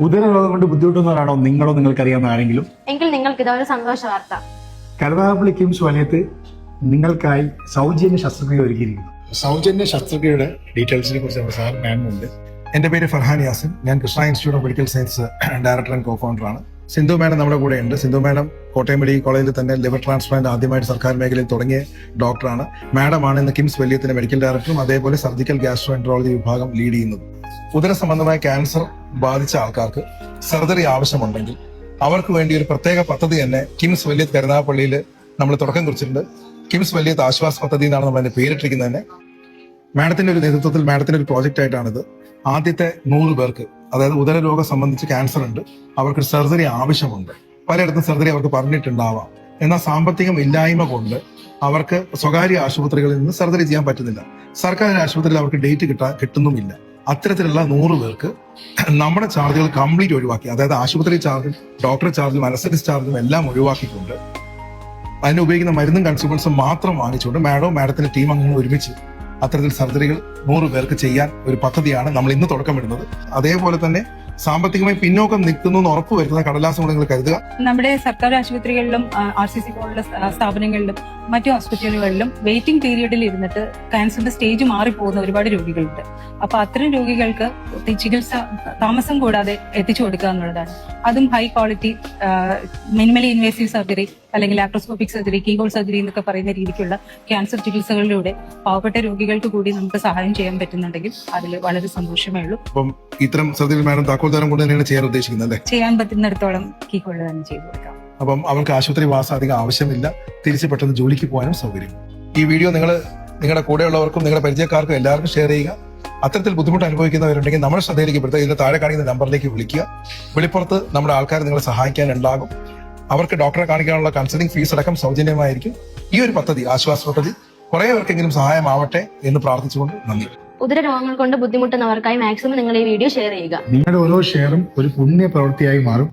ഉദരരോഗം കൊണ്ട് ബുദ്ധിമുട്ടുന്നവരാണോ നിങ്ങളോ നിങ്ങൾക്കറിയാവുന്ന ആരെങ്കിലും? എങ്കിൽ നിങ്ങൾക്ക് ഇതൊരു സന്തോഷ വാർത്ത. കരുനാഗപ്പള്ളി കിംസ് വലയത്ത് നിങ്ങൾക്കായി സൗജന്യ ശസ്ത്രക്രിയ ഒരുക്കിയിരിക്കുന്നു. സൗജന്യ ശസ്ത്രക്രിയയുടെ ഡീറ്റെയിൽസിനെ കുറിച്ച് നമ്മുടെ സാർ മാമുണ്ട്. എന്റെ പേര് ഫർഹാൻ യാസിൻ. ഞാൻ Krishna institute of medical science director and co ഫൗണ്ടറാണ്. സിന്ധു മാഡം നമ്മുടെ കൂടെ ഉണ്ട്. സിന്ധു മാഡം കോട്ടയം മെഡിക്കൽ കോളേജിൽ തന്നെ ലിവർ ട്രാൻസ്പ്ലാന്റ് ആദ്യമായിട്ട് സർക്കാർ മേഖലയിൽ തുടങ്ങിയ ഡോക്ടറാണ്. മാഡമാണ് ഇന്ന് കിംസ് വലയത്തിന്റെ മെഡിക്കൽ ഡയറക്ടറും അതേപോലെ സർജിക്കൽ ഗ്യാസ്ട്രോഎൻട്രോളജി വിഭാഗം ലീഡ് ചെയ്യുന്നത്. ഉദര സംബന്ധമായ ക്യാൻസർ ബാധിച്ച ആൾക്കാർക്ക് സർജറി ആവശ്യമുണ്ടെങ്കിൽ അവർക്ക് വേണ്ടി ഒരു പ്രത്യേക പദ്ധതി തന്നെ കിംസ് വലയത്ത് കരുനാഗപ്പള്ളിയിൽ നമ്മൾ തുടക്കം കുറിച്ചിട്ടുണ്ട്. കിംസ് വലയത്ത് ആശ്വാസ പദ്ധതി എന്നാണ് നമ്മൾ അതിന്റെ പേരിട്ടിരിക്കുന്നത് തന്നെ. മാഡത്തിന്റെ ഒരു നേതൃത്വത്തിൽ മാഡത്തിന്റെ ഒരു പ്രോജക്റ്റ് ആയിട്ടാണിത്. ആദ്യത്തെ 100 പേർക്ക്, അതായത് ഉദരരോഗം സംബന്ധിച്ച് ക്യാൻസർ ഉണ്ട്, അവർക്ക് സർജറി ആവശ്യമുണ്ട്. പലയിടത്തും സർജറി അവർക്ക് പറഞ്ഞിട്ടുണ്ടാവാം. എന്നാൽ സാമ്പത്തികം ഇല്ലായ്മ കൊണ്ട് അവർക്ക് സ്വകാര്യ ആശുപത്രികളിൽ നിന്ന് സർജറി ചെയ്യാൻ പറ്റുന്നില്ല. സർക്കാർ ആശുപത്രിയിൽ അവർക്ക് ഡേറ്റ് കിട്ടുന്നുമില്ല. അത്തരത്തിലുള്ള 100 പേർക്ക് നമ്മുടെ ചാർജുകൾ കംപ്ലീറ്റ് ഒഴിവാക്കി, അതായത് ആശുപത്രി ചാർജും ഡോക്ടർ ചാർജും അനസ്തറ്റിസ്റ്റ് ചാർജും എല്ലാം ഒഴിവാക്കിക്കൊണ്ട് അതിന് ഉപയോഗിക്കുന്ന മരുന്നും കൺസ്യൂമേഴ്സും മാത്രം വാങ്ങിച്ചുകൊണ്ട് മാഡത്തിന്റെ ടീം അംഗങ്ങൾ ഒരുമിച്ച് അത്തരത്തിൽ സർജറികൾ 100 പേർക്ക് ചെയ്യാൻ ഒരു പദ്ധതിയാണ് നമ്മൾ ഇന്ന് തുടക്കമിടുന്നത്. അതേപോലെ തന്നെ സാമ്പത്തികമായി പിന്നോക്കം നിൽക്കുന്നു എന്ന് ഉറപ്പുവരുത്തുന്ന കടലാസം കൂടെ നിങ്ങൾ കരുതുക. നമ്മുടെ സർക്കാർ ആശുപത്രികളിലും RCC പോലുള്ള സ്ഥാപനങ്ങളിലും മറ്റു ഹോസ്പിറ്റലുകളിലും വെയിറ്റിംഗ് പീരീഡിൽ ഇരുന്നിട്ട് ക്യാൻസറിന്റെ സ്റ്റേജ് മാറിപ്പോകുന്ന ഒരുപാട് രോഗികളുണ്ട്. അപ്പൊ അത്തരം രോഗികൾക്ക് ചികിത്സ താമസം കൂടാതെ എത്തിച്ചു കൊടുക്കുക എന്നുള്ളതാണ്. അതും high quality minimally invasive surgery അല്ലെങ്കിൽ ലാപ്രോസ്കോപ്പിക് സർജറി, കീഹോൾ സർജറി എന്നൊക്കെ പറയുന്ന രീതിക്കുള്ള ക്യാൻസർ ചികിത്സകളിലൂടെ പാവപ്പെട്ട രോഗികൾക്ക് കൂടി നമുക്ക് സഹായം ചെയ്യാൻ പറ്റുന്നുണ്ടെങ്കിൽ അതിൽ വളരെ സന്തോഷമേ ഉള്ളൂ. അപ്പം ഇത്തരം സർജറി മാഡം താക്കോൽദാരം കൊണ്ട് തന്നെയാണ് ചെയ്യാൻ ഉദ്ദേശിക്കുന്നത് അല്ലേ? ചെയ്യാൻ പറ്റുന്നിടത്തോളം കീഹോൾ തന്നെ ചെയ്തു കൊടുക്കാം. അപ്പം അവർക്ക് ആശുപത്രി വാസം അധികം ആവശ്യമില്ല. തിരിച്ച് പെട്ടെന്ന് ജോലിക്ക് പോകാനും സൗകര്യം. ഈ വീഡിയോ നിങ്ങളുടെ കൂടെയുള്ളവർക്കും നിങ്ങളുടെ പരിചയക്കാർക്കും എല്ലാവർക്കും ഷെയർ ചെയ്യുക. അത്തരത്തിൽ ബുദ്ധിമുട്ട് അനുഭവിക്കുന്നവരുണ്ടെങ്കിൽ നമ്മുടെ ശ്രദ്ധയിലേക്ക് പെടുത്തുക. ഇതിന്റെ താഴെ കാണിക്കുന്ന നമ്പറിലേക്ക് വിളിക്കുക. വെളിപ്പുറത്ത് നമ്മുടെ ആൾക്കാർ നിങ്ങളെ സഹായിക്കാനുണ്ടാകും. അവർക്ക് ഡോക്ടറെ കാണിക്കാനുള്ള കൺസൾട്ടിംഗ് ഫീസ് അടക്കം സൗജന്യമായിരിക്കും. ഈ ഒരു പദ്ധതി, ആശ്വാസ പദ്ധതി, കുറെ പേർക്കെങ്കിലും സഹായമാവട്ടെ എന്ന് പ്രാർത്ഥിച്ചുകൊണ്ട് നന്ദി. ഉദരരോഗങ്ങൾ കൊണ്ട് ബുദ്ധിമുട്ടുന്നവർക്കായി മാക്സിമം നിങ്ങൾ ഈ വീഡിയോ ഷെയർ ചെയ്യുക. നിങ്ങളുടെ ഓരോ ഷെയറും ഒരു പുണ്യ പ്രവൃത്തിയായി മാറും.